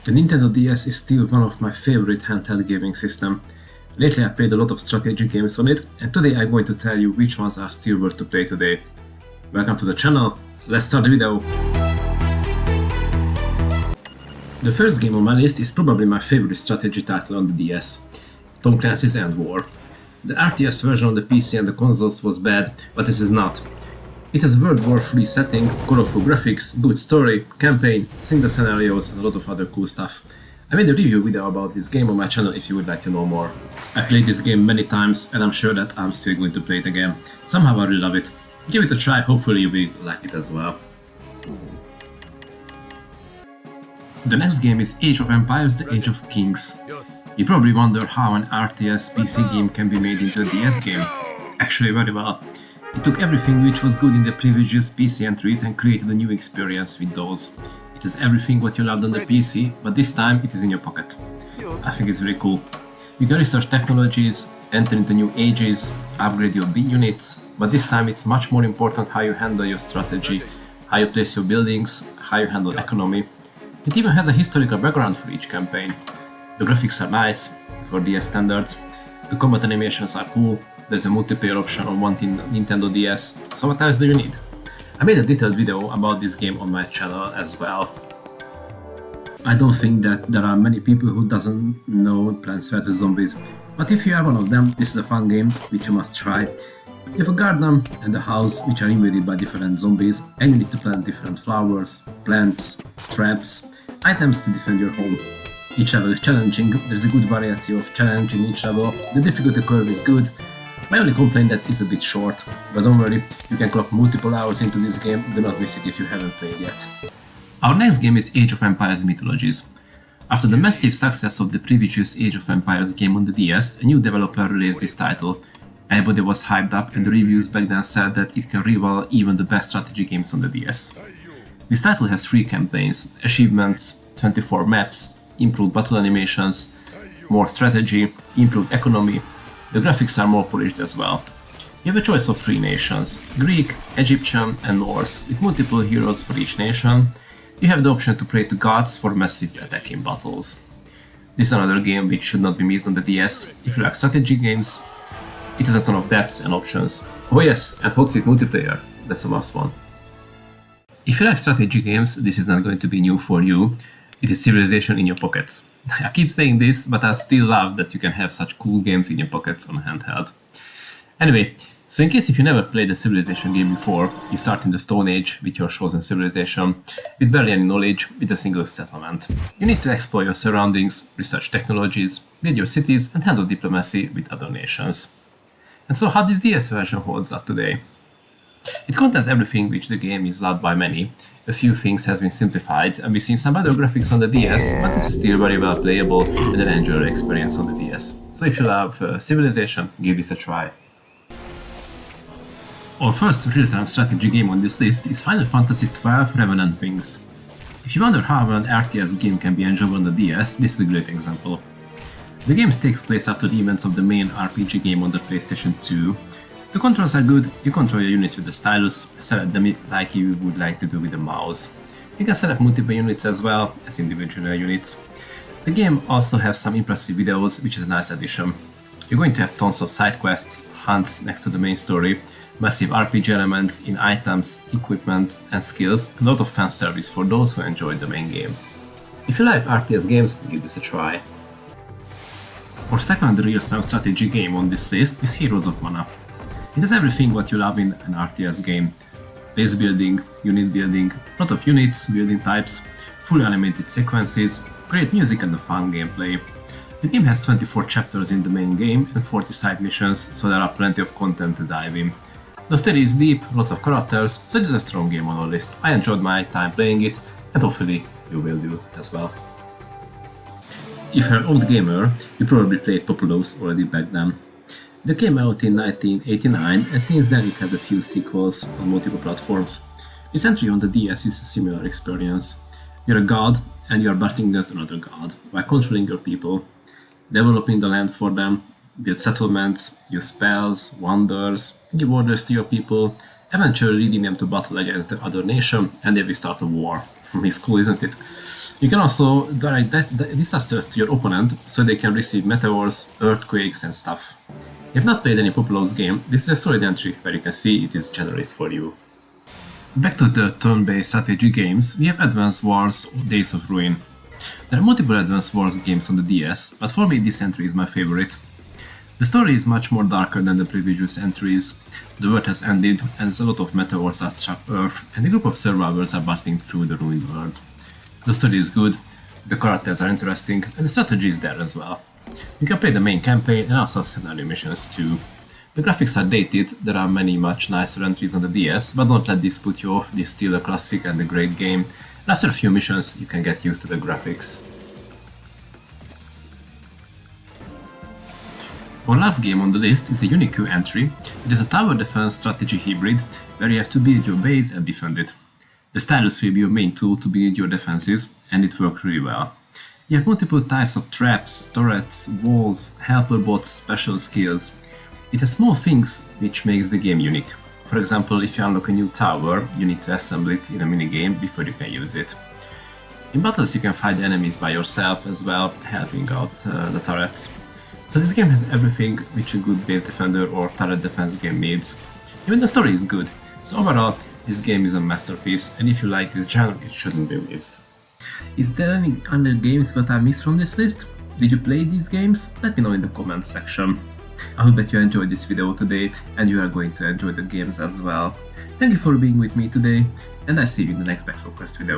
The Nintendo DS is still one of my favorite handheld gaming systems. Lately I played a lot of strategy games on it, and today I'm going to tell you which ones are still worth to play today. Welcome to the channel, let's start the video! The first game on my list is probably my favorite strategy title on the DS, Tom Clancy's Endwar. The RTS version on the PC and the consoles was bad, but this is not. It has World War III setting, colorful graphics, good story, campaign, single scenarios and a lot of other cool stuff. I made a review video about this game on my channel if you would like to know more. I played this game many times and I'm sure that I'm still going to play it again. Somehow I really love it. Give it a try, hopefully you will like it as well. The next game is Age of Empires: The Age of Kings. You probably wonder how an RTS PC game can be made into a DS game. Actually very well. It took everything which was good in the previous PC entries and created a new experience with those. It has everything what you loved on the PC, but this time it is in your pocket. I think it's very cool. You can research technologies, enter into new ages, upgrade your units, but this time it's much more important how you handle your strategy, how you place your buildings, how you handle economy. It even has a historical background for each campaign. The graphics are nice, for DS standards, the combat animations are cool, there's a multiplayer option on one Nintendo DS, so what else do you need? I made a detailed video about this game on my channel as well. I don't think that there are many people who doesn't know Plants vs Zombies, but if you are one of them, this is a fun game which you must try. You have a garden and a house which are invaded by different zombies, and you need to plant different flowers, plants, traps, items to defend your home. Each level is challenging, there's a good variety of challenge in each level, the difficulty curve is good. My only complaint that it's a bit short, but don't worry, you can clock multiple hours into this game, do not miss it if you haven't played yet. Our next game is Age of Empires Mythologies. After the massive success of the previous Age of Empires game on the DS, a new developer released this title. Everybody was hyped up and the reviews back then said that it can rival even the best strategy games on the DS. This title has 3 campaigns, achievements, 24 maps, improved battle animations, more strategy, improved economy. The graphics are more polished as well. You have a choice of 3 nations, Greek, Egyptian and Norse, with multiple heroes for each nation. You have the option to pray to gods for massive attacking battles. This is another game which should not be missed on the DS. If you like strategy games, it has a ton of depths and options. Oh yes, and hot seat multiplayer, that's a must one. If you like strategy games, this is not going to be new for you. It is Civilization in your pockets. I keep saying this, but I still love that you can have such cool games in your pockets on handheld. Anyway, so in case if you never played a Civilization game before, you start in the Stone Age with your chosen civilization, with barely any knowledge, with a single settlement. You need to explore your surroundings, research technologies, build your cities and handle diplomacy with other nations. And so how this DS version holds up today? It contains everything which the game is loved by many. A few things has been simplified and we've seen some other graphics on the DS, but this is still very well playable and an enjoyable experience on the DS. So if you love Civilization, give this a try. Our first real-time strategy game on this list is Final Fantasy XII Revenant Wings. If you wonder how an RTS game can be enjoyable on the DS, this is a great example. The game takes place after the events of the main RPG game on the PlayStation 2. The controls are good, you control your units with the stylus, select them like you would like to do with the mouse. You can select multiple units as well as individual units. The game also has some impressive videos, which is a nice addition. You're going to have tons of side quests, hunts next to the main story, massive RPG elements in items, equipment and skills, and a lot of fan service for those who enjoy the main game. If you like RTS games, give this a try. Our second real-time strategy game on this list is Heroes of Mana. It has everything what you love in an RTS game. Base building, unit building, lot of units, building types, fully animated sequences, great music and a fun gameplay. The game has 24 chapters in the main game and 40 side missions, so there are plenty of content to dive in. The story is deep, lots of characters, so it is a strong game on our list. I enjoyed my time playing it, and hopefully you will do as well. If you're an old gamer, you probably played Populous already back then. They came out in 1989 and since then it had a few sequels on multiple platforms. Its entry on the DS is a similar experience. You're a god and you are battling against another god while controlling your people, developing the land for them, build settlements, use spells, wonders, give orders to your people, eventually leading them to battle against the other nation and they will start a war. It's cool, isn't it? You can also direct disasters to your opponent so they can receive meteors, earthquakes and stuff. If you have not played any Populous game, this is a solid entry where you can see it is generous for you. Back to the turn-based strategy games, we have Advance Wars or Days of Ruin. There are multiple Advance Wars games on the DS, but for me this entry is my favorite. The story is much more darker than the previous entries. The world has ended and a lot of meteors have struck Earth and a group of survivors are battling through the ruined world. The story is good, the characters are interesting and the strategy is there as well. You can play the main campaign and also scenario missions too. The graphics are dated, there are many much nicer entries on the DS, but don't let this put you off, this is still a classic and a great game. And after a few missions you can get used to the graphics. Our last game on the list is a Unique entry. It is a tower defense strategy hybrid where you have to build your base and defend it. The stylus will be your main tool to build your defenses, and it works really well. You have multiple types of traps, turrets, walls, helper bots, special skills. It has small things which makes the game unique. For example, if you unlock a new tower, you need to assemble it in a minigame before you can use it. In battles you can fight enemies by yourself as well, helping out the turrets. So this game has everything which a good base defender or turret defense game needs. Even the story is good, so overall this game is a masterpiece, and if you like this genre it shouldn't be missed. Is there any other games that I missed from this list? Did you play these games? Let me know in the comments section. I hope that you enjoyed this video today and you are going to enjoy the games as well. Thank you for being with me today, and I see you in the next Back4Quest video.